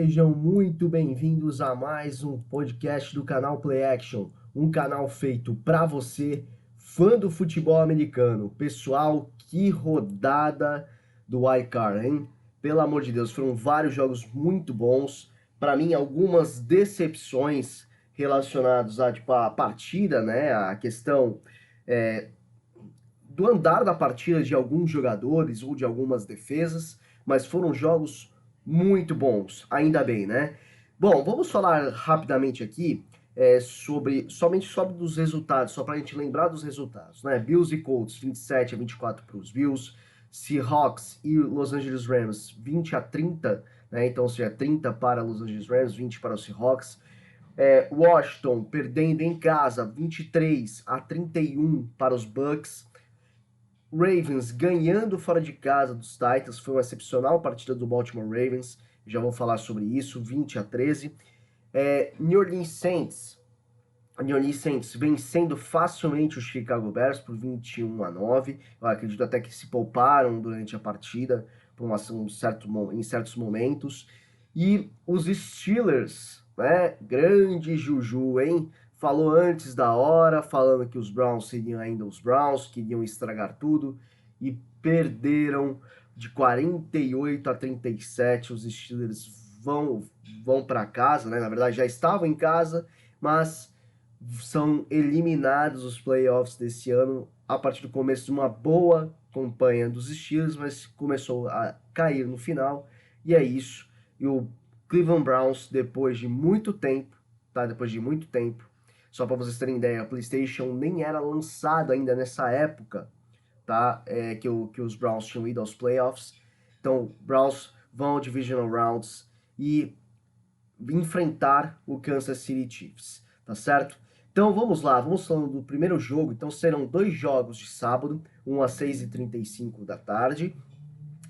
Sejam muito bem-vindos a mais um podcast do canal Play Action, um canal feito para você, fã do futebol americano. Pessoal, que rodada do Wildcard, hein? Pelo amor de Deus, foram vários jogos muito bons. Para mim, algumas decepções relacionadas a, a partida, né? A questão do andar da partida de alguns jogadores ou de algumas defesas, mas foram jogos muito bons, ainda bem, né? Bom, vamos falar rapidamente aqui somente sobre os resultados, só para a gente lembrar dos resultados, né? Bills e Colts 27-24 para os Bills, Seahawks e Los Angeles Rams 20-30, né? Então, ou seja, 30 para Los Angeles Rams, 20 para os Seahawks. Washington perdendo em casa 23-31 para os Bucks. Ravens ganhando fora de casa dos Titans, foi uma excepcional partida do Baltimore Ravens, já vou falar sobre isso, 20-13. New Orleans Saints vencendo facilmente o Chicago Bears por 21-9. Eu acredito até que se pouparam durante a partida por em certos momentos. E os Steelers, né? Grande Juju, hein? Falou antes da hora, falando que os Browns seriam ainda os Browns, que iriam estragar tudo, e perderam de 48-37. Os Steelers vão para casa, né? Na verdade já estavam em casa, mas são eliminados os playoffs desse ano a partir do começo de uma boa campanha dos Steelers, mas começou a cair no final, e é isso. E o Cleveland Browns, depois de muito tempo, tá? Depois de muito tempo, só para vocês terem ideia, a PlayStation nem era lançado ainda nessa época, tá? Que os Browns tinham ido aos playoffs. Então, Browns vão ao Divisional Rounds e enfrentar o Kansas City Chiefs, tá certo? Então vamos lá, vamos falando do primeiro jogo. Então serão dois jogos de sábado, um às 6h35 da tarde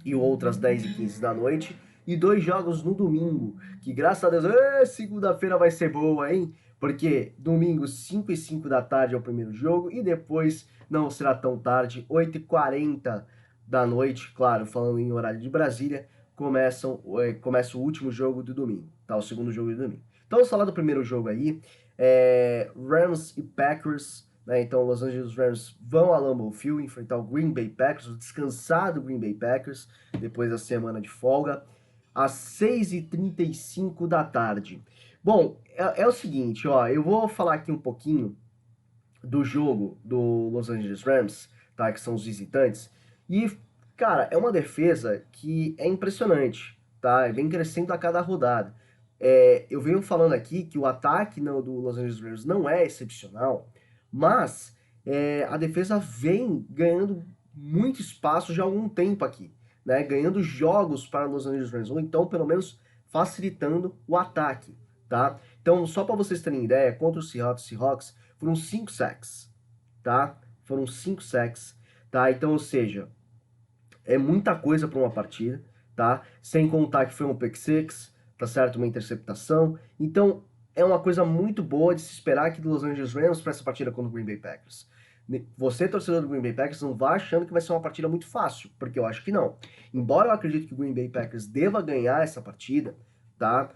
e o outro às 10h15 da noite. E dois jogos no domingo, que graças a Deus, segunda-feira vai ser boa, hein? Porque domingo, 5h05 da tarde é o primeiro jogo e depois não será tão tarde, 8h40 da noite, claro, falando em horário de Brasília, começa o último jogo do domingo, tá? O segundo jogo do domingo. Então vamos falar do primeiro jogo aí, Rams e Packers, né? Então Los Angeles Rams vão a Lambeau Field enfrentar o Green Bay Packers, o descansado Green Bay Packers, depois da semana de folga, às 6h35 da tarde. Bom, é o seguinte, ó, eu vou falar aqui um pouquinho do jogo do Los Angeles Rams, tá? Que são os visitantes. E, cara, é uma defesa que é impressionante, tá? Vem crescendo a cada rodada. Eu venho falando aqui que o ataque do Los Angeles Rams não é excepcional, mas a defesa vem ganhando muito espaço já há algum tempo aqui, né? Ganhando jogos para Los Angeles Rams, ou então, pelo menos, facilitando o ataque, tá? Então, só para vocês terem ideia, contra o Seahawks foram 5 sacks, tá? Foram 5 sacks, tá? Então, ou seja, é muita coisa para uma partida, tá? Sem contar que foi um pick six, tá certo? Uma interceptação. Então, é uma coisa muito boa de se esperar aqui do Los Angeles Rams para essa partida contra o Green Bay Packers. Você, torcedor do Green Bay Packers, não vá achando que vai ser uma partida muito fácil, porque eu acho que não. Embora eu acredite que o Green Bay Packers deva ganhar essa partida, tá?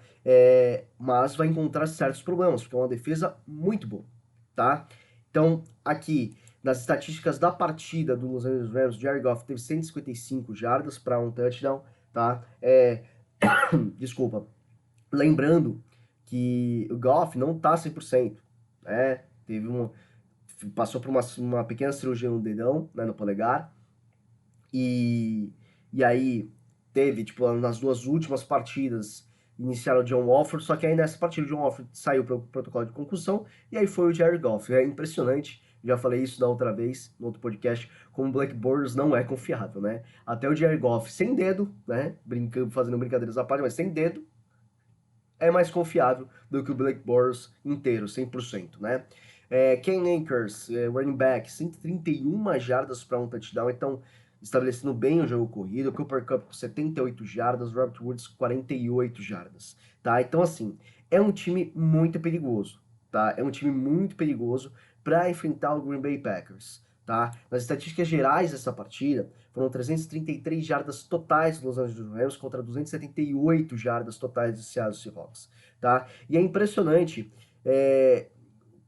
Mas vai encontrar certos problemas, porque é uma defesa muito boa, tá? Então, aqui, nas estatísticas da partida do Los Angeles Rams, o Jared Goff teve 155 jardas para um touchdown, tá? Desculpa. Lembrando que o Goff não tá 100%, né? Passou por uma pequena cirurgia no dedão, né, no polegar, e aí teve, tipo, nas duas últimas partidas, iniciaram o John Wolford, só que aí nessa partida o John Wolford saiu para o protocolo de concussão, e aí foi o Jared Goff. É impressionante, já falei isso da outra vez, no outro podcast, como o Blake Bortles não é confiável, né? Até o Jared Goff sem dedo, né, fazendo brincadeiras à parte, mas sem dedo, é mais confiável do que o Blake Bortles inteiro, 100%, né? Ken Akers, running back, 131 jardas para um touchdown, então estabelecendo bem o jogo corrido. Cooper Kupp com 78 jardas, Robert Woods 48 jardas, tá? Então, assim, é um time muito perigoso, tá? É um time muito perigoso para enfrentar o Green Bay Packers, tá? Nas estatísticas gerais dessa partida, Foram 333 jardas totais dos Los Angeles Rams contra 278 jardas totais do Seattle Seahawks, tá? E é impressionante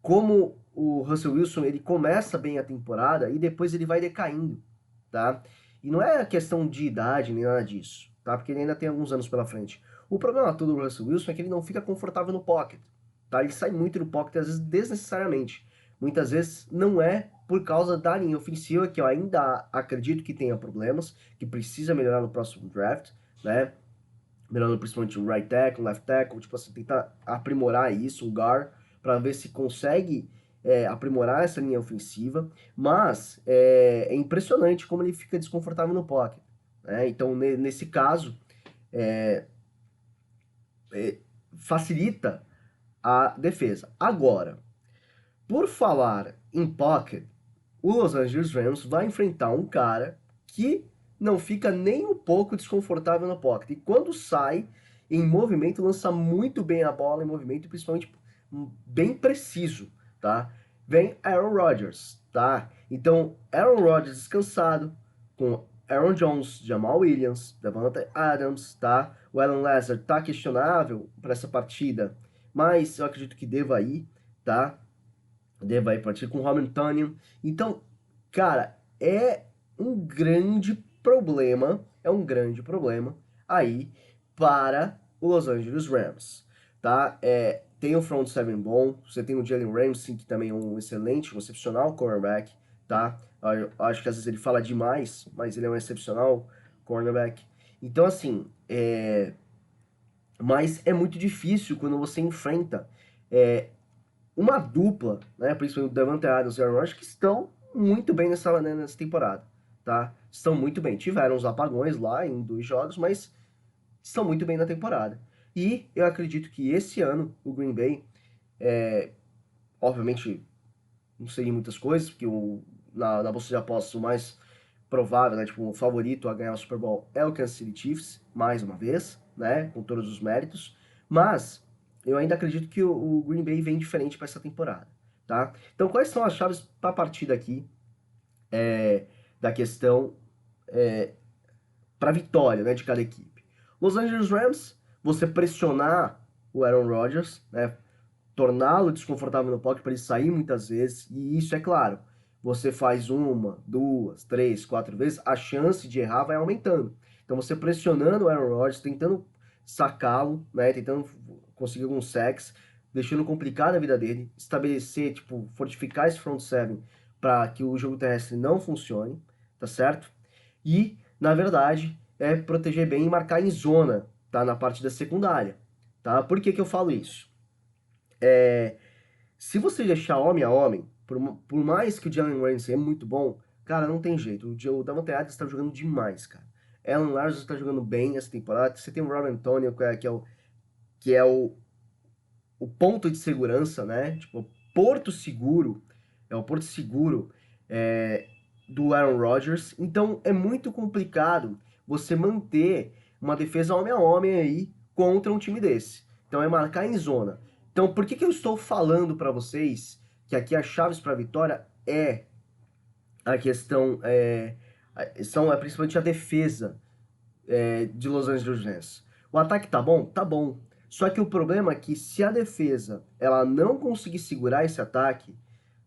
como o Russell Wilson ele começa bem a temporada e depois ele vai decaindo, tá? E não é questão de idade nem nada disso, tá? Porque ele ainda tem alguns anos pela frente. O problema todo do Russell Wilson é que ele não fica confortável no pocket, tá? Ele sai muito do pocket, às vezes desnecessariamente. Muitas vezes não é por causa da linha ofensiva, que eu ainda acredito que tenha problemas, que precisa melhorar no próximo draft, né? Melhorando principalmente o right tackle, left tackle, tipo assim, tentar aprimorar isso, o guard, para ver se consegue aprimorar essa linha ofensiva, mas é impressionante como ele fica desconfortável no pocket, né? Então, nesse caso, facilita a defesa. Agora, por falar em pocket, o Los Angeles Rams vai enfrentar um cara que não fica nem um pouco desconfortável no pocket. E quando sai em movimento, lança muito bem a bola em movimento, principalmente bem preciso, tá? Vem Aaron Rodgers, tá? Então, Aaron Rodgers descansado, com Aaron Jones, Jamal Williams, Davante Adams, tá? O Alan Lazard tá questionável para essa partida, mas eu acredito que deva ir, tá? Deva ir partir com o Robert Tonyan. Então, cara, é um grande problema aí para o Los Angeles Rams, tá? Tem o front seven bom, você tem o Jalen Ramsey, que também é um excelente, um excepcional cornerback, tá? Eu acho que às vezes ele fala demais, mas ele é um excepcional cornerback. Então, assim, mas é muito difícil quando você enfrenta uma dupla, né, principalmente o Davante Adams e o Aaron Rodgers, que estão muito bem nessa temporada, tá? Estão muito bem. Tiveram uns apagões lá em 2 jogos, mas estão muito bem na temporada. E eu acredito que esse ano o Green Bay, obviamente, não sei muitas coisas, porque na bolsa de apostas o mais provável, né, tipo, o favorito a ganhar o Super Bowl é o Kansas City Chiefs, mais uma vez, né, com todos os méritos, mas eu ainda acredito que o Green Bay vem diferente para essa temporada, tá? Então, quais são as chaves para a partida aqui da questão para vitória, né, de cada equipe? Los Angeles Rams, você pressionar o Aaron Rodgers, né, torná-lo desconfortável no pocket para ele sair muitas vezes, e isso é claro, você faz 1, 2, 3, 4 vezes, a chance de errar vai aumentando. Então você pressionando o Aaron Rodgers, tentando sacá-lo, né, tentando conseguir alguns sacks, deixando complicada a vida dele, estabelecer, tipo, fortificar esse front seven para que o jogo terrestre não funcione, tá certo? E, na verdade, proteger bem e marcar em zona, tá, na parte da secundária, tá? Por que que eu falo isso? Se você deixar homem a homem, por mais que o Jalen Ramsey é muito bom, cara, não tem jeito. O Davante Adams está jogando demais, cara. Alan Larson está jogando bem essa temporada. Você tem o Rob Antonio, que é o ponto de segurança, né? Tipo, o porto seguro. É o porto seguro do Aaron Rodgers. Então, é muito complicado você manter uma defesa homem a homem aí contra um time desse. Então, é marcar em zona. Então, por que que eu estou falando para vocês que aqui as chaves para a vitória é a questão são principalmente a defesa de Los Angeles Rams. O ataque tá bom? Tá bom. Só que o problema é que se a defesa ela não conseguir segurar esse ataque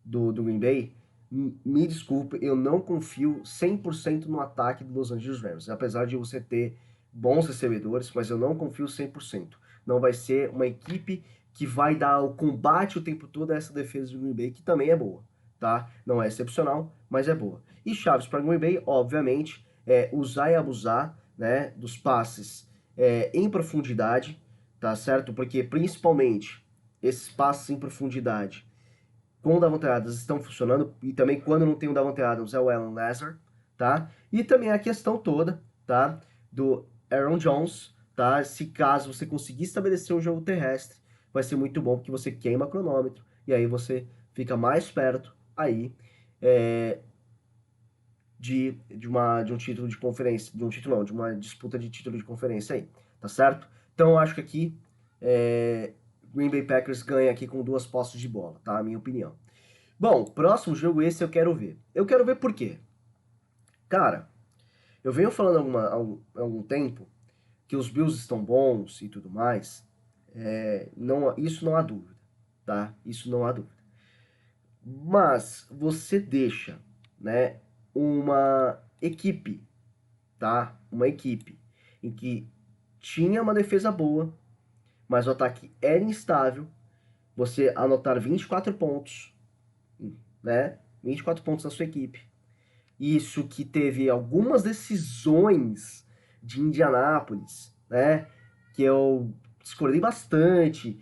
do Green Bay, me desculpe, eu não confio 100% no ataque do Los Angeles Rams. Apesar de você ter bons recebedores, mas eu não confio 100%. Não vai ser uma equipe que vai dar o combate o tempo todo a essa defesa do Green Bay, que também é boa, tá? Não é excepcional, mas é boa. E chaves para Green Bay, obviamente, é usar e abusar, né, dos passes em profundidade, tá certo? Porque principalmente esses passes em profundidade com o Davante Adams estão funcionando, e também quando não tem o Davante Adams é o Alan Lazard, tá? E também a questão toda, tá, do Aaron Jones, tá? Se caso você conseguir estabelecer um jogo terrestre, vai ser muito bom porque você queima cronômetro e aí você fica mais perto aí de um título de conferência, de um título não, de uma disputa de título de conferência aí, tá certo? Então eu acho que aqui Green Bay Packers ganha aqui com 2 posses de bola, tá? A minha opinião. Bom, próximo jogo esse eu quero ver. Eu quero ver por quê? Cara, Eu venho falando há algum tempo que os Bills estão bons e tudo mais. Isso não há dúvida, tá? Isso não há dúvida. Mas você deixa, né, uma equipe, tá? Uma equipe em que tinha uma defesa boa, mas o ataque era instável. Você anotar 24 pontos, né? 24 pontos na sua equipe. Isso que teve algumas decisões de Indianápolis, né? Que eu discordei bastante.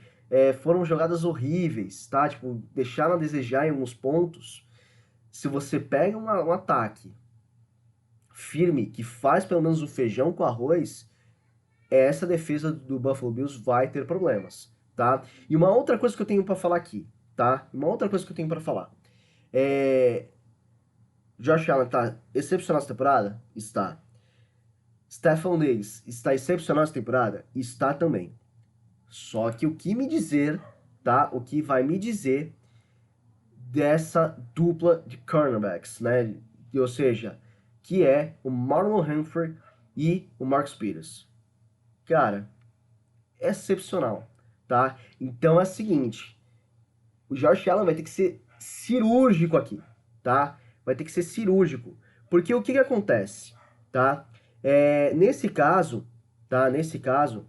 Foram jogadas horríveis, tá? Tipo, deixaram a desejar em alguns pontos. Se você pega um ataque firme, que faz pelo menos o feijão com arroz, essa defesa do Buffalo Bills vai ter problemas, tá? E uma outra coisa que eu tenho para falar aqui, tá? Uma outra coisa que eu tenho para falar. É... Josh Allen tá excepcional essa temporada? Está. Stephon Diggs está excepcional essa temporada? Está também. Só que o que me dizer, tá? O que vai me dizer dessa dupla de cornerbacks, né? Ou seja, que é o Marlon Humphrey e o Marcus Peters. Cara, é excepcional, tá? Então é o seguinte, o Josh Allen vai ter que ser cirúrgico aqui, tá? Vai ter que ser cirúrgico. Porque o que acontece, tá? Nesse caso, tá? Nesse caso,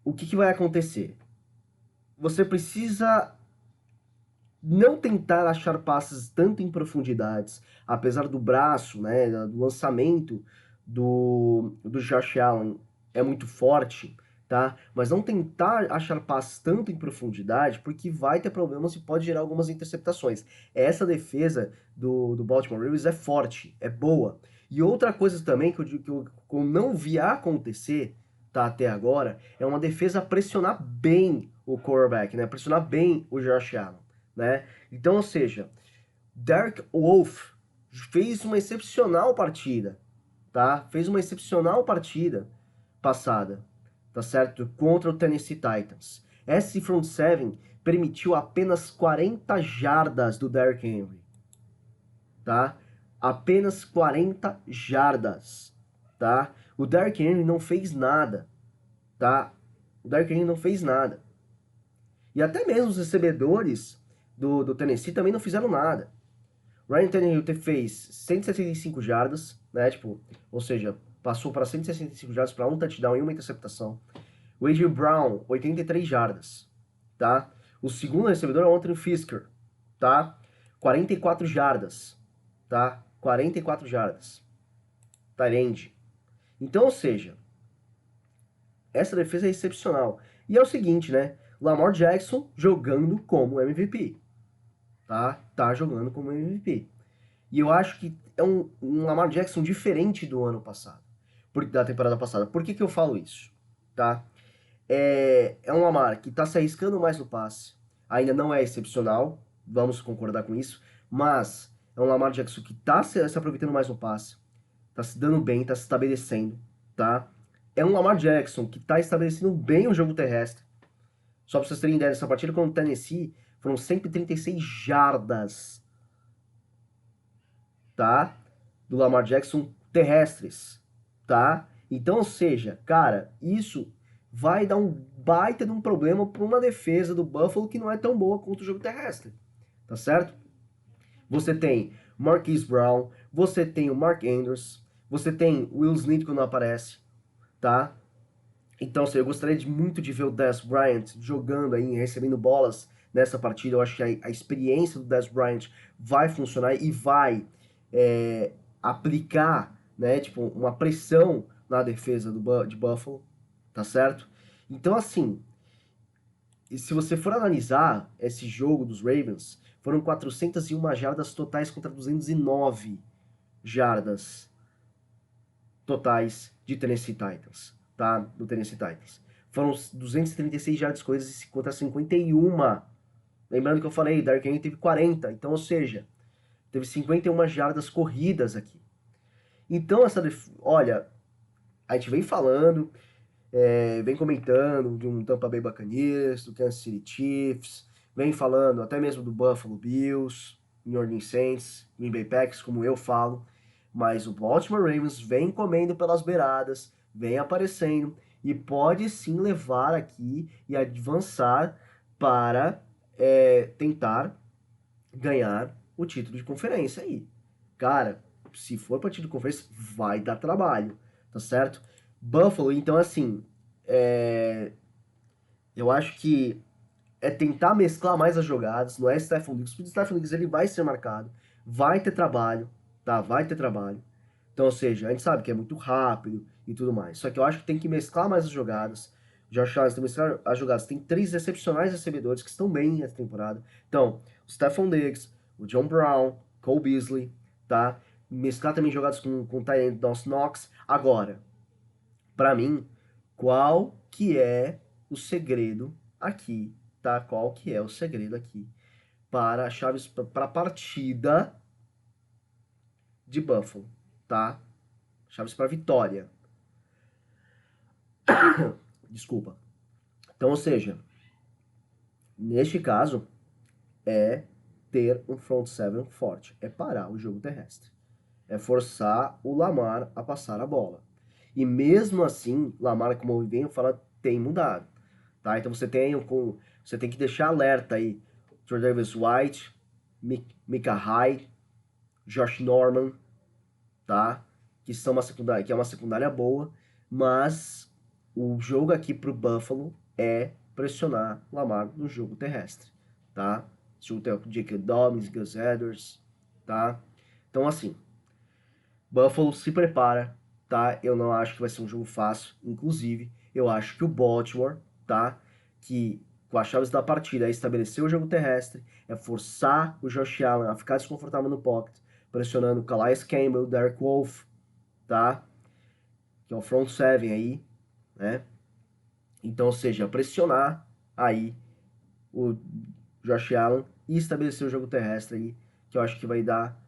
o que vai acontecer? Você precisa não tentar achar passes tanto em profundidades, apesar do braço, né, do lançamento do Josh Allen é muito forte, tá? Mas não tentar achar passes tanto em profundidade, porque vai ter problemas e pode gerar algumas interceptações. Essa defesa do Baltimore Ravens é forte, é boa. E outra coisa também que eu não vi acontecer, tá, até agora, é uma defesa pressionar bem o quarterback, né? Pressionar bem o Josh Allen, né? Então, ou seja, Derek Wolfe fez uma excepcional partida, tá? Fez uma excepcional partida passada, tá certo? Contra o Tennessee Titans. Esse front seven permitiu apenas 40 jardas do Derrick Henry, tá? Apenas 40 jardas, tá? O Derrick Henry não fez nada, tá? O Derrick Henry não fez nada. E até mesmo os recebedores do Tennessee também não fizeram nada. Ryan Tannehill fez 165 jardas, né? Tipo, ou seja, passou para 165 jardas para um touchdown e uma interceptação. O A.J. Brown, 83 jardas, tá? O segundo recebedor é o Anthony Fisker, tá? 44 jardas, tá? 44 jardas. Tyrande. Então, ou seja, essa defesa é excepcional. E é o seguinte, né? Lamar Jackson jogando como MVP, tá? Tá jogando como MVP. E eu acho que é um Lamar Jackson diferente do ano passado, da temporada passada. Por que eu falo isso? Tá? É um Lamar que está se arriscando mais no passe. Ainda não é excepcional, vamos concordar com isso. Mas é um Lamar Jackson que está se aproveitando mais no passe. Está se dando bem, está se estabelecendo. Tá? É um Lamar Jackson que está estabelecendo bem o jogo terrestre. Só para vocês terem ideia, nessa partida contra o Tennessee foram 136 jardas, tá? Do Lamar Jackson terrestres, tá? Então, ou seja, cara, isso vai dar um baita de um problema para uma defesa do Buffalo que não é tão boa quanto o jogo terrestre, tá certo? Você tem Marquise Brown, você tem o Mark Andrews, você tem o Will Smith quando não aparece, tá? Então, assim, eu gostaria muito de ver o Dez Bryant jogando aí, recebendo bolas nessa partida. Eu acho que a experiência do Dez Bryant vai funcionar e vai aplicar, né, tipo, uma pressão na defesa de Buffalo, tá certo? Então, assim, se você for analisar esse jogo dos Ravens, foram 401 jardas totais contra 209 jardas totais de Tennessee Titans, tá? Do Tennessee Titans. Foram 236 jardas corridas contra 51. Lembrando que eu falei, Dark Henry teve 40, então, ou seja, teve 51 jardas corridas aqui. Então, olha, a gente vem falando, vem comentando de um Tampa Bay Buccaneers, do Kansas City Chiefs, vem falando até mesmo do Buffalo Bills, New Orleans Saints, Green Bay Packers, como eu falo, mas o Baltimore Ravens vem comendo pelas beiradas, vem aparecendo e pode sim levar aqui e avançar para tentar ganhar o título de conferência aí. Cara, se for para título de conferência, vai dar trabalho, tá certo? Buffalo, então assim, eu acho que é tentar mesclar mais as jogadas, não é Stephen Diggs, porque o Stephen Diggs ele vai ser marcado, vai ter trabalho, tá? Vai ter trabalho. Então, ou seja, a gente sabe que é muito rápido e tudo mais. Só que eu acho que tem que mesclar mais as jogadas. Josh Allen tem que mesclar as jogadas. Tem 3 excepcionais recebedores que estão bem nessa temporada. Então, o Stephen Diggs, o John Brown, Cole Beasley, tá? Mesclar também jogadas com o Tyrant Dawson Knox. Agora, para mim, qual que é o segredo aqui, tá? Qual que é o segredo aqui para chaves para a partida de Buffalo, tá? Chaves para vitória. Desculpa. Então, ou seja, neste caso é ter um front seven forte, é parar o jogo terrestre, é forçar o Lamar a passar a bola. E mesmo assim, Lamar, como eu venho falando, tem mudado, tá? Então você tem que deixar alerta aí, Davis White, Micah Hyde, Josh Norman, tá? Que é uma secundária boa, mas o jogo aqui pro Buffalo é pressionar Lamar no jogo terrestre, tá? Esse jogo tem o J.K. Dobbins, Gus Edwards, tá? Então, assim, Buffalo se prepara, tá? Eu não acho que vai ser um jogo fácil. Inclusive, eu acho que o Baltimore, tá? Que com as chaves da partida é estabelecer o jogo terrestre, é forçar o Josh Allen a ficar desconfortável no pocket, pressionando o Calais Campbell, Derek Wolf, tá? Que é o front seven aí, né? Então, ou seja, pressionar aí o Josh Allen e estabelecer o jogo terrestre aí, que eu acho que vai dar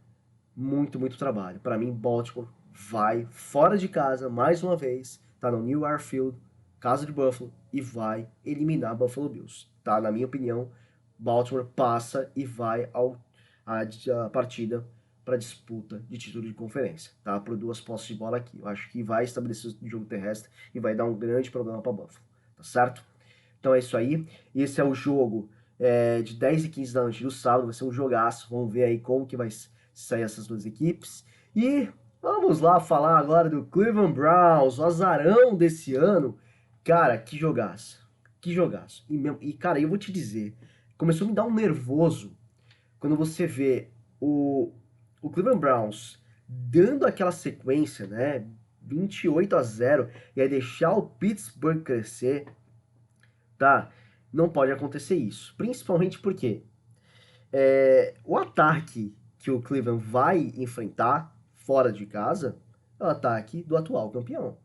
muito, muito trabalho. Para mim, Baltimore vai fora de casa, mais uma vez, tá no New York Field, casa de Buffalo, e vai eliminar Buffalo Bills, tá? Na minha opinião, Baltimore passa e vai a partida para disputa de título de conferência, tá? Por 2 posses de bola aqui. Eu acho que vai estabelecer o jogo terrestre e vai dar um grande problema para Buffalo, tá certo? Então é isso aí. Esse é o jogo de 10 e 15 da noite do sábado. Vai ser um jogaço. Vamos ver aí como que vai sair essas duas equipes. E vamos lá falar agora do Cleveland Browns, o azarão desse ano. Cara, que jogaço. Que jogaço. E cara, eu vou te dizer, começou a me dar um nervoso quando você vê o Cleveland Browns dando aquela sequência, né? 28-0 e aí deixar o Pittsburgh crescer, tá? Não pode acontecer isso. Principalmente porque o ataque que o Cleveland vai enfrentar fora de casa é o ataque do atual campeão,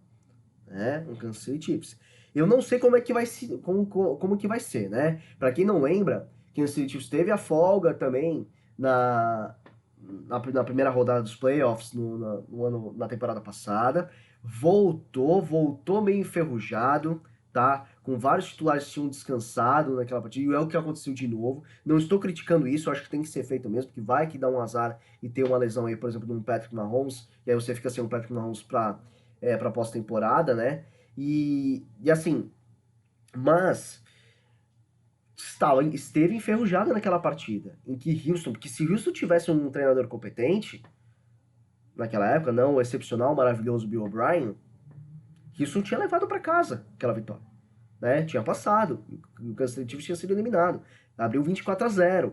né? Um Kansas City Chiefs. Eu não sei como é que vai ser, como que vai ser, né? Para quem não lembra, Kansas City Chiefs teve a folga também na, na primeira rodada dos playoffs na temporada passada. Voltou meio enferrujado, tá? Com vários titulares que tinham descansado naquela partida, e é o que aconteceu de novo. Não estou criticando isso, acho que tem que ser feito mesmo, porque vai que dá um azar e ter uma lesão aí, por exemplo, de um Patrick Mahomes, e aí você fica sem um Patrick Mahomes pra pós-temporada, né? E assim, mas esteve enferrujada naquela partida, em que Houston, porque se Houston tivesse um treinador competente, naquela época, não o excepcional, maravilhoso Bill O'Brien, Houston tinha levado para casa aquela vitória, né? Tinha passado, o Kansas City Chiefs tinha sido eliminado, abriu 24-0.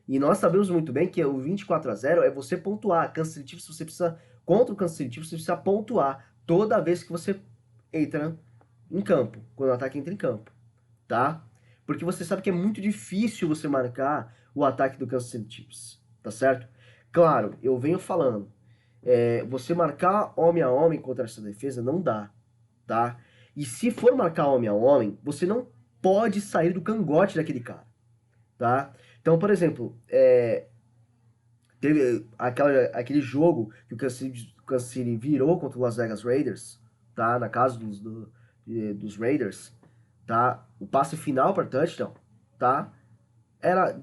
E nós sabemos muito bem que o 24-0 é você pontuar. Kansas City Chiefs, você precisa, contra o Kansas City Chiefs, você precisa pontuar toda vez que você entra em campo, quando o ataque entra em campo, tá? Porque você sabe que é muito difícil você marcar o ataque do Kansas City Chiefs, tá certo? Claro, eu venho falando, você marcar homem a homem contra essa defesa não dá, tá? E se for marcar homem a homem, você não pode sair do cangote daquele cara, tá? Então, por exemplo, teve aquele jogo que o Kansas City virou contra o Las Vegas Raiders, tá? Na casa dos Raiders, tá? O passe final para touchdown, tá? Era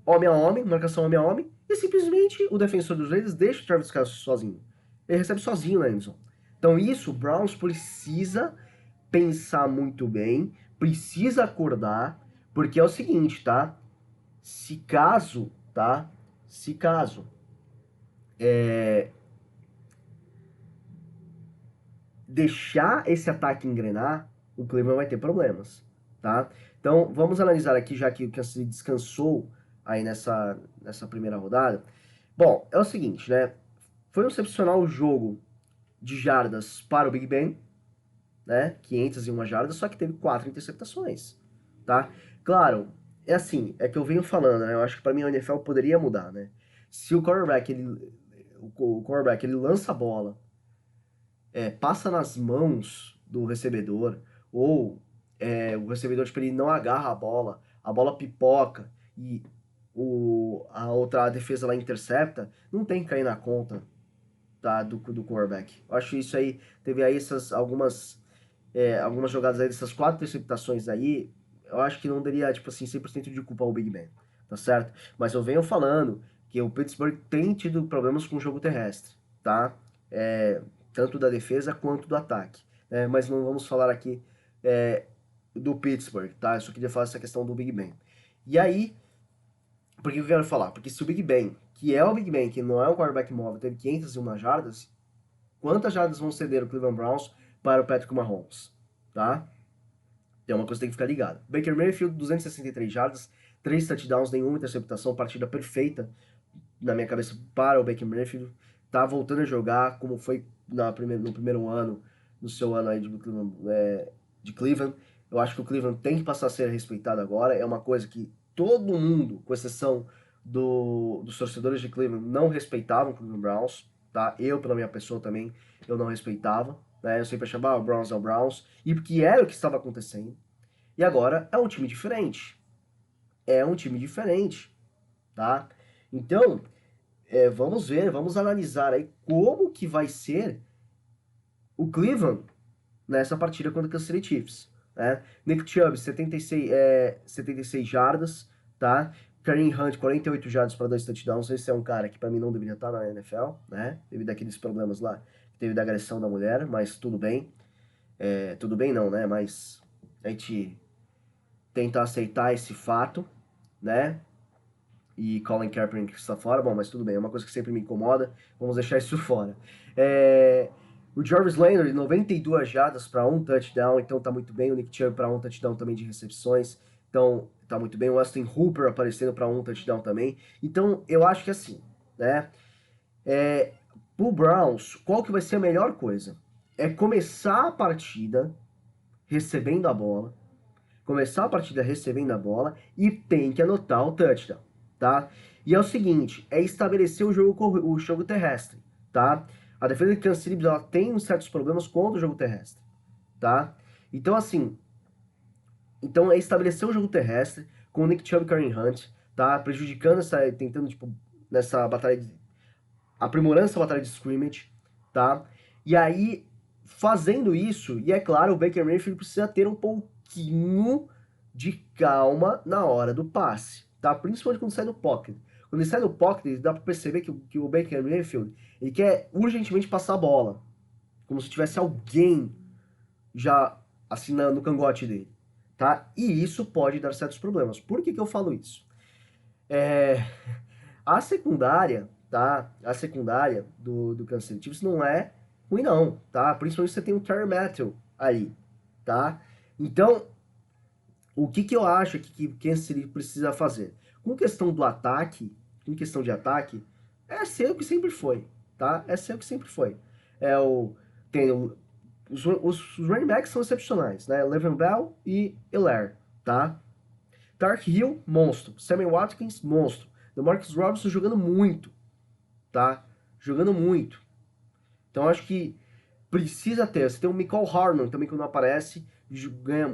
homem a homem, marcação homem a homem, e simplesmente o defensor dos Raiders deixa o Travis Kelce sozinho. Ele recebe sozinho na endzone. Então isso, o Browns precisa pensar muito bem, precisa acordar, porque é o seguinte, tá? Se caso, tá? Se caso deixar esse ataque engrenar, o Cleveland vai ter problemas, tá? Então, vamos analisar aqui, já que o Kansas City descansou aí nessa primeira rodada. Bom, é o seguinte, né? Foi um excepcional jogo de jardas para o Big Ben, né? 501 jardas, só que teve 4 interceptações, tá? Claro, é assim, é que eu venho falando, né? Eu acho que para mim a NFL poderia mudar, né? Se o quarterback, o quarterback, ele lança a bola, passa nas mãos do recebedor, ou o recebedor, tipo, ele não agarra a bola pipoca e a outra defesa lá intercepta, não tem que cair na conta, tá, do quarterback. Eu acho isso aí, teve aí algumas jogadas aí dessas 4 interceptações aí, eu acho que não daria, tipo assim, 100% de culpa ao Big Ben, tá certo? Mas eu venho falando que o Pittsburgh tem tido problemas com o jogo terrestre, tá? É, tanto da defesa quanto do ataque, né? Mas não vamos falar aqui é, do Pittsburgh, tá? Eu só queria falar essa questão do Big Ben. E aí, por que eu quero falar? Porque se o Big Ben, que é o Big Ben, que não é um quarterback móvel, teve 501 jardas, quantas jardas vão ceder o Cleveland Browns para o Patrick Mahomes, tá? É uma coisa que tem que ficar ligado. Baker Mayfield, 263 jardas, 3 touchdowns, nenhuma interceptação, partida perfeita na minha cabeça para o Baker Mayfield. Tá voltando a jogar como foi no primeiro ano, no seu ano aí de Cleveland. Eu acho que o Cleveland tem que passar a ser respeitado agora. É uma coisa que todo mundo, com exceção dos torcedores de Cleveland, não respeitavam o Cleveland Browns. Tá? Eu, pela minha pessoa também, eu não respeitava. Né? Eu sempre achava, o Browns é o Browns. E porque era o que estava acontecendo. E agora é um time diferente. É um time diferente, tá? Então, vamos ver, vamos analisar aí como que vai ser o Cleveland nessa partida contra o Kansas City Chiefs, né? Nick Chubb, 76 jardas, tá? Kareem Hunt, 48 jardas para 2 touchdowns. Esse é um cara que para mim não deveria estar na NFL, né? Devido àqueles problemas lá, teve da agressão da mulher, mas tudo bem. Tudo bem não, né? Mas a gente tenta aceitar esse fato, né? E Colin Kaepernick está fora, bom, mas tudo bem, é uma coisa que sempre me incomoda, vamos deixar isso fora. O Jarvis Landry, 92 jardas para um touchdown, então tá muito bem. O Nick Chubb para um touchdown também de recepções, então tá muito bem. O Austin Hooper aparecendo para um touchdown também. Então eu acho que assim, né? Pro Browns, qual que vai ser a melhor coisa? É começar a partida recebendo a bola, e tem que anotar o touchdown, tá? E é o seguinte, é estabelecer o jogo terrestre, tá? A defesa de Kansas City ela tem uns certos problemas contra o jogo terrestre, tá? Então assim, é estabelecer o jogo terrestre com o Nick Chubb e Kareem Hunt, tá? Prejudicando tentando tipo nessa batalha aprimorando essa batalha de scrimmage, tá? E aí fazendo isso, e é claro, o Baker Mayfield precisa ter um pouquinho de calma na hora do passe, tá? Principalmente quando sai do pocket. Quando ele sai do pocket, dá pra perceber que o Baker Mayfield, ele quer urgentemente passar a bola, como se tivesse alguém já assim no cangote dele, tá? E isso pode dar certos problemas. Por que que eu falo isso? A secundária, tá? A secundária do Kansas City Chiefs não é ruim não, tá? Principalmente se você tem um Terry Matthew aí, tá? Então, o que que eu acho que Kansas City precisa fazer? Com questão do ataque, em questão de ataque, é ser o que sempre foi, tá? É ser o que sempre foi. É o tem o, os running backs são excepcionais, né? Le'Veon Bell e Hilaire, tá? Tark Hill, monstro. Sammy Watkins, monstro. DeMarcus Robinson jogando muito, tá? Jogando muito. Então acho que precisa ter. Você tem o Michael Harmon também que não aparece,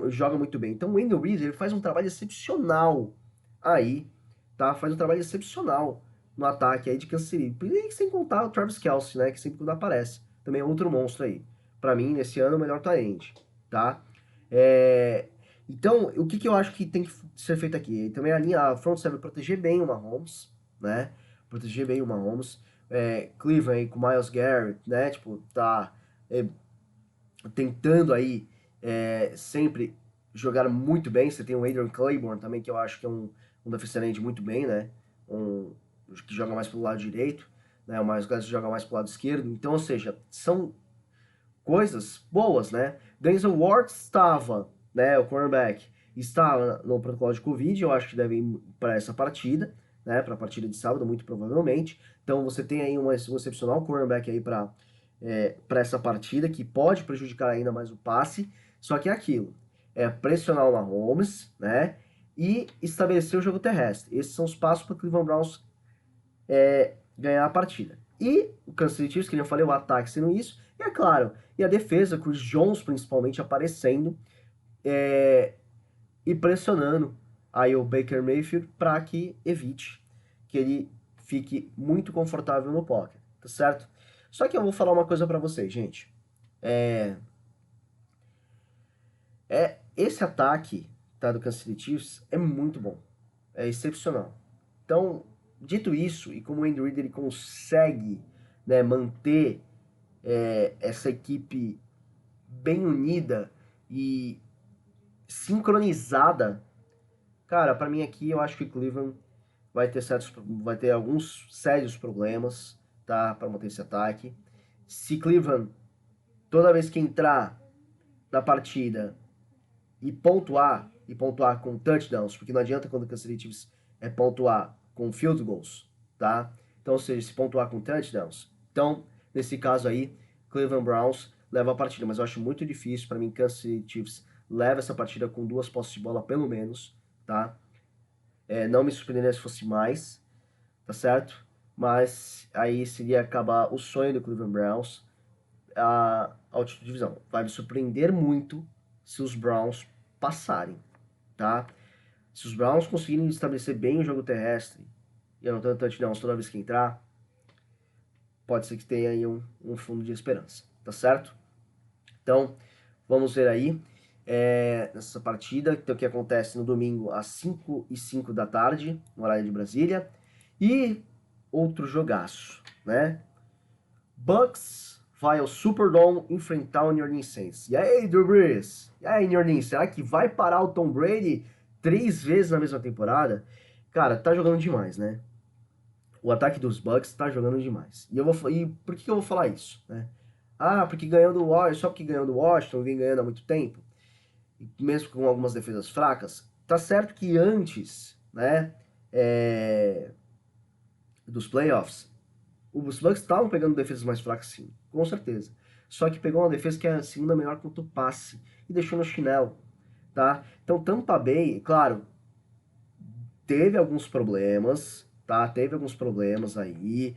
joga muito bem. Então o Andy Reid ele faz um trabalho excepcional aí, tá? Faz um trabalho excepcional no ataque aí de Kansas City. E sem contar o Travis Kelce, né? Que sempre quando aparece. Também é outro monstro aí. Pra mim, nesse ano, o melhor talento, tá? Então, o que eu acho que tem que ser feito aqui? Também a front seven proteger bem o Mahomes, né? proteger bem o Mahomes. Cleveland aí com o Myles Garrett, né? Tipo, tá é, tentando aí sempre jogar muito bem. Você tem o Adrian Claiborne também, que eu acho que é um defensive end muito bem, né? Um, que joga mais pelo lado direito, né? O Myles Garrett joga mais pelo lado esquerdo. Então, ou seja, são coisas boas, né? Denzel Ward estava, né? O cornerback estava no protocolo de Covid, eu acho que deve ir para essa partida, né? Para a partida de sábado, muito provavelmente. Então você tem aí um excepcional cornerback aí para essa partida que pode prejudicar ainda mais o passe. Só que é aquilo, pressionar o Mahomes, né? E estabelecer o jogo terrestre. Esses são os passos para o Cleveland Browns ganhar a partida. E o Kansas City Chiefs, que eu falei, o ataque sendo isso, e é claro, e a defesa, com os Jones principalmente aparecendo e pressionando aí o Baker Mayfield para que evite que ele fique muito confortável no pocket, tá certo? Só que eu vou falar uma coisa para vocês, gente. Esse ataque, tá, do Kansas City Chiefs é muito bom, é excepcional. Então, dito isso, e como o Andy Reid ele consegue, né, manter essa equipe bem unida e sincronizada, cara, para mim aqui eu acho que Cleveland vai ter alguns sérios problemas, tá, para manter esse ataque. Se Cleveland toda vez que entrar na partida e pontuar com touchdowns, porque não adianta quando o Kansas City Chiefs pontuar com field goals, tá? Então, ou seja, se pontuar com touchdowns. Então, nesse caso aí, Cleveland Browns leva a partida, mas eu acho muito difícil para mim Kansas City Chiefs leva essa partida com 2 posses de bola pelo menos, tá? Não me surpreenderia se fosse mais, tá certo? Mas aí seria acabar o sonho do Cleveland Browns, a altitude divisão. Vai me surpreender muito se os Browns passarem, tá? Se os Browns conseguirem estabelecer bem o jogo terrestre e anotando touchdowns toda vez que entrar, pode ser que tenha aí um fundo de esperança, tá certo? Então, vamos ver aí nessa partida, então, que acontece no domingo às 5h05 da tarde, no horário de Brasília. E outro jogaço, né? Bucks vai ao Superdome enfrentar o New Orleans Saints. E aí, Drew Brees? E aí, New Orleans, será que vai parar o Tom Brady 3 vezes na mesma temporada? Cara, tá jogando demais, né? O ataque dos Bucks tá jogando demais. E por que eu vou falar isso, né? Ah, porque ganhou do Washington, só porque ganhou do Washington, vem ganhando há muito tempo, mesmo com algumas defesas fracas. Tá certo que antes, né, dos playoffs, os Bucks estavam pegando defesas mais fracas, sim, com certeza. Só que pegou uma defesa que é a segunda melhor contra o passe e deixou no chinelo, tá? Então Tampa Bay, claro, teve alguns problemas, tá? Teve alguns problemas aí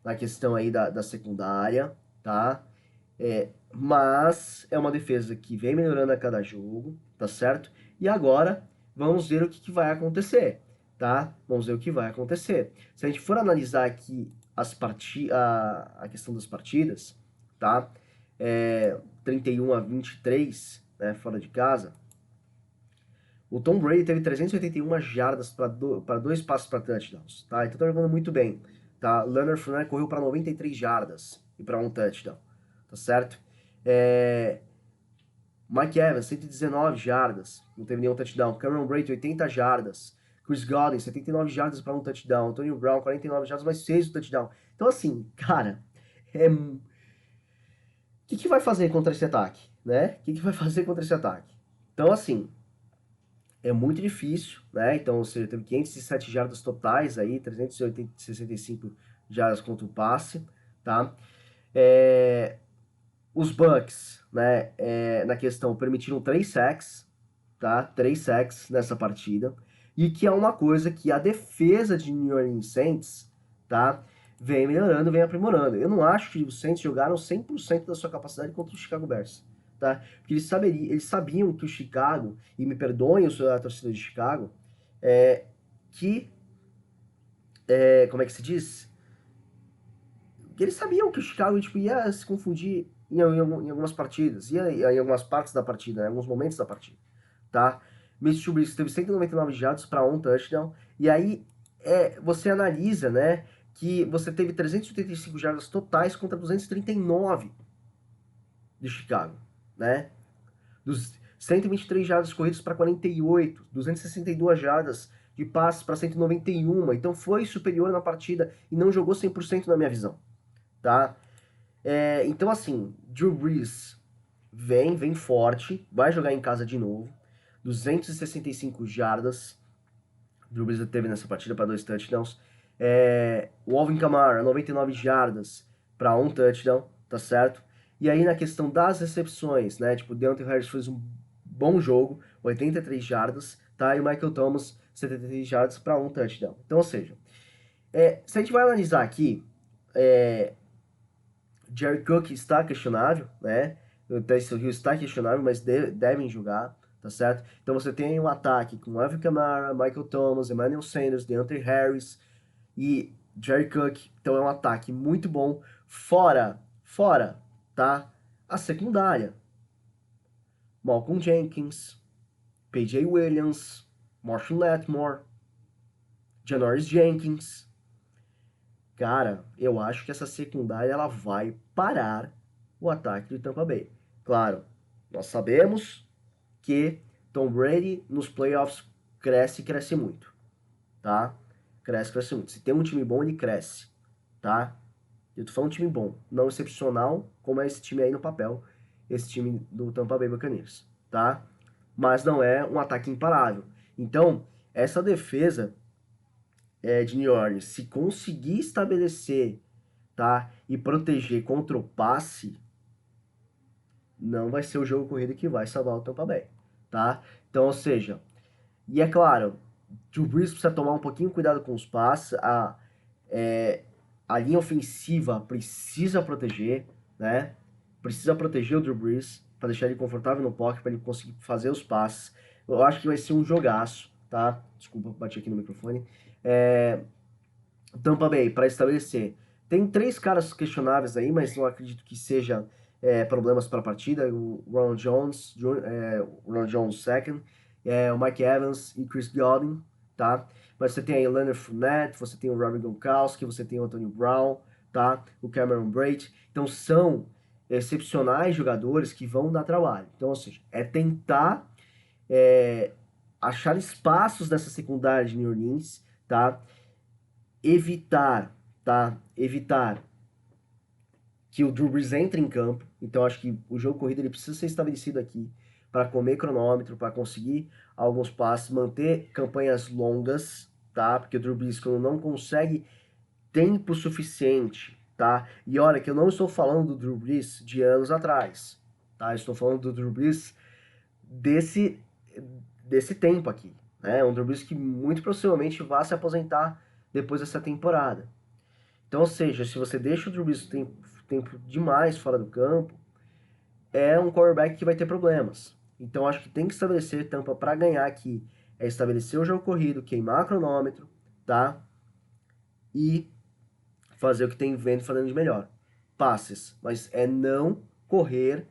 na questão aí da secundária, tá? Mas é uma defesa que vem melhorando a cada jogo, tá certo? E agora vamos ver o que vai acontecer, tá? Vamos ver o que vai acontecer. Se a gente for analisar aqui a questão das partidas, tá? 31-23, né, fora de casa. O Tom Brady teve 381 jardas para 2 passes para touchdowns, tá? Então tá jogando muito bem, tá? Leonard Fournette correu para 93 jardas e para um touchdown, tá certo? Mike Evans, 119 jardas, não teve nenhum touchdown. Cameron Brate, 80 jardas. Chris Godwin, 79 jardas para um touchdown. Antonio Brown, 49 jardas, mas 6 o touchdown. Então, assim, cara, o que vai fazer contra esse ataque, né? O que vai fazer contra esse ataque? Então, assim, é muito difícil, né? Então, ou seja, teve 507 jardas totais aí, 365 jardas contra o passe, tá? Os Bucks, né, na questão, permitiram 3 sacks, tá? 3 sacks nessa partida. E que é uma coisa que a defesa de New Orleans Saints, tá? Vem melhorando, vem aprimorando. Eu não acho que os Saints jogaram 100% da sua capacidade contra o Chicago Bears, tá? Porque eles sabiam que o Chicago, e me perdoem a torcida de Chicago, que, como é que se diz? Que eles sabiam que o Chicago tipo, ia se confundir em algumas partidas, ia em algumas partes da partida, em alguns momentos da partida, tá? Mitch Trubisky teve 199 jardas para um touchdown, e aí você analisa, né, que você teve 385 jardas totais contra 239 de Chicago, né? Dos 123 jardas corridas para 48, 262 jardas de passes para 191. Então foi superior na partida e não jogou 100% na minha visão, tá? Então assim, Drew Brees vem forte, vai jogar em casa de novo. 265 jardas Drew Brees teve nessa partida para 2 touchdowns. O Alvin Kamara, 99 jardas para 1 touchdown, tá certo? E aí na questão das recepções, né? Tipo, o Deontay Harris fez um bom jogo, 83 jardas, tá? E o Michael Thomas, 73 jardas para 1 touchdown. Então, ou seja, se a gente vai analisar aqui, Jerry Cook está questionável, né? O Tyson Hill está questionável, mas devem jogar, tá certo? Então você tem um ataque com Alvin Kamara, Michael Thomas, Emmanuel Sanders, Deontay Harris e Jerry Cook. Então é um ataque muito bom. Fora, tá? A secundária. Malcolm Jenkins, P.J. Williams, Marshall Latimore, Janoris Jenkins. Cara, eu acho que essa secundária ela vai parar o ataque do Tampa Bay. Claro, nós sabemos que Tom Brady nos playoffs cresce muito, tá? Cresce muito. Se tem um time bom, ele cresce, tá? Eu tô falando um time bom, não excepcional, como é esse time aí no papel, esse time do Tampa Bay Buccaneers, tá? Mas não é um ataque imparável. Então, essa defesa de New Orleans, se conseguir estabelecer, tá, e proteger contra o passe, não vai ser o jogo corrido que vai salvar o Tampa Bay, tá? Então, ou seja, e é claro, Drew Brees precisa tomar um pouquinho cuidado com os passes, a linha ofensiva precisa proteger, né? Precisa proteger o Drew Brees para deixar ele confortável no pocket, para ele conseguir fazer os passes. Eu acho que vai ser um jogaço, tá? Desculpa, bati aqui no microfone. Tampa Bay, para estabelecer. Tem 3 caras questionáveis aí, mas não acredito que seja problemas para a partida. O Ronald Jones, Ronald Jones second, o Mike Evans e Chris Godwin, tá? Mas você tem aí o Leonard Fournette, você tem o Robbie Gronkowski, você tem o Antonio Brown, tá? O Cameron Brate. Então são excepcionais jogadores que vão dar trabalho. Então, ou seja, é tentar achar espaços nessa secundária de New Orleans, tá? Evitar, tá? Evitar que o Drew Brees entre em campo. Então acho que o jogo corrido ele precisa ser estabelecido aqui para comer cronômetro, para conseguir alguns passes, manter campanhas longas, tá? Porque o Drew Brees quando não consegue tempo suficiente, tá? E olha que eu não estou falando do Drew Brees de anos atrás, tá? Eu estou falando do Drew Brees desse tempo aqui, né? Um Drew Brees que muito possivelmente vai se aposentar depois dessa temporada. Então, ou seja, se você deixa o Drew Brees tempo demais fora do campo, é um quarterback que vai ter problemas. Então, acho que tem que estabelecer Tampa para ganhar aqui. É estabelecer o jogo corrido, queimar cronômetro, tá? E fazer o que tem vendo fazendo de melhor. Passes, mas é não correr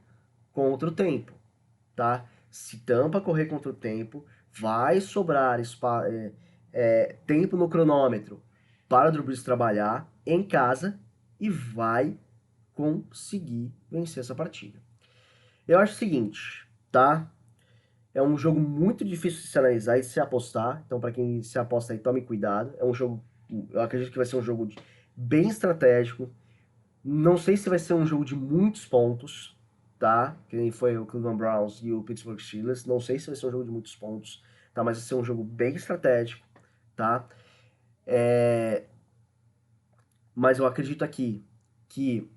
contra o tempo, tá? Se Tampa correr contra o tempo, vai sobrar tempo no cronômetro para o Drew Brees trabalhar em casa e vai conseguir vencer essa partida. Eu acho o seguinte, tá? É um jogo muito difícil de se analisar e de se apostar. Então, para quem se aposta aí, tome cuidado. É um jogo, eu acredito que vai ser um jogo bem estratégico. Não sei se vai ser um jogo de muitos pontos, tá? Que nem foi o Cleveland Browns e o Pittsburgh Steelers. Não sei se vai ser um jogo de muitos pontos, tá? Mas vai ser um jogo bem estratégico, tá? Mas eu acredito aqui que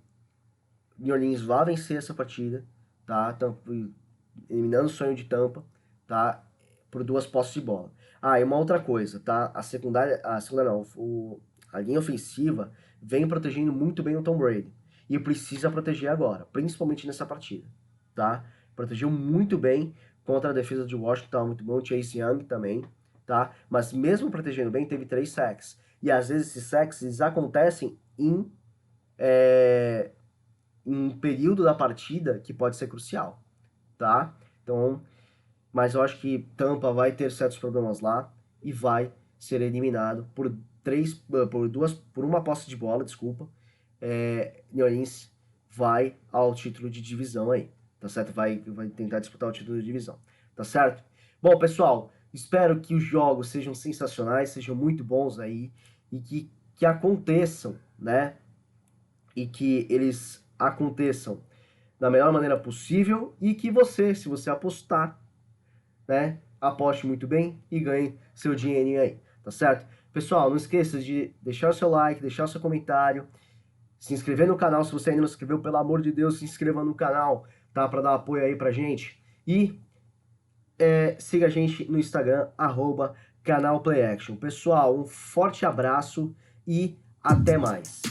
New Orleans vai vencer essa partida, tá? Eliminando o sonho de Tampa, tá? Por 2 posses de bola. Ah, e uma outra coisa, tá? A secundária não, a linha ofensiva vem protegendo muito bem o Tom Brady. E precisa proteger agora, principalmente nessa partida, tá? Protegeu muito bem contra a defesa de Washington, tava muito bom, o Chase Young também, tá? Mas mesmo protegendo bem, teve 3 sacks. E às vezes esses sacks eles acontecem em um período da partida que pode ser crucial, tá? Então, mas eu acho que Tampa vai ter certos problemas lá e vai ser eliminado por por uma posse de bola, desculpa, New Orleans vai ao título de divisão aí, tá certo? Vai tentar disputar o título de divisão, tá certo? Bom, pessoal, espero que os jogos sejam sensacionais, sejam muito bons aí e que aconteçam, né? E que eles aconteçam da melhor maneira possível e que você, se você apostar, né, aposte muito bem e ganhe seu dinheirinho aí, tá certo? Pessoal, não esqueça de deixar o seu like, deixar o seu comentário, se inscrever no canal, se você ainda não se inscreveu, pelo amor de Deus, se inscreva no canal, tá? Pra dar apoio aí pra gente. E siga a gente no Instagram, @canal PlayAction. Pessoal, um forte abraço e até mais.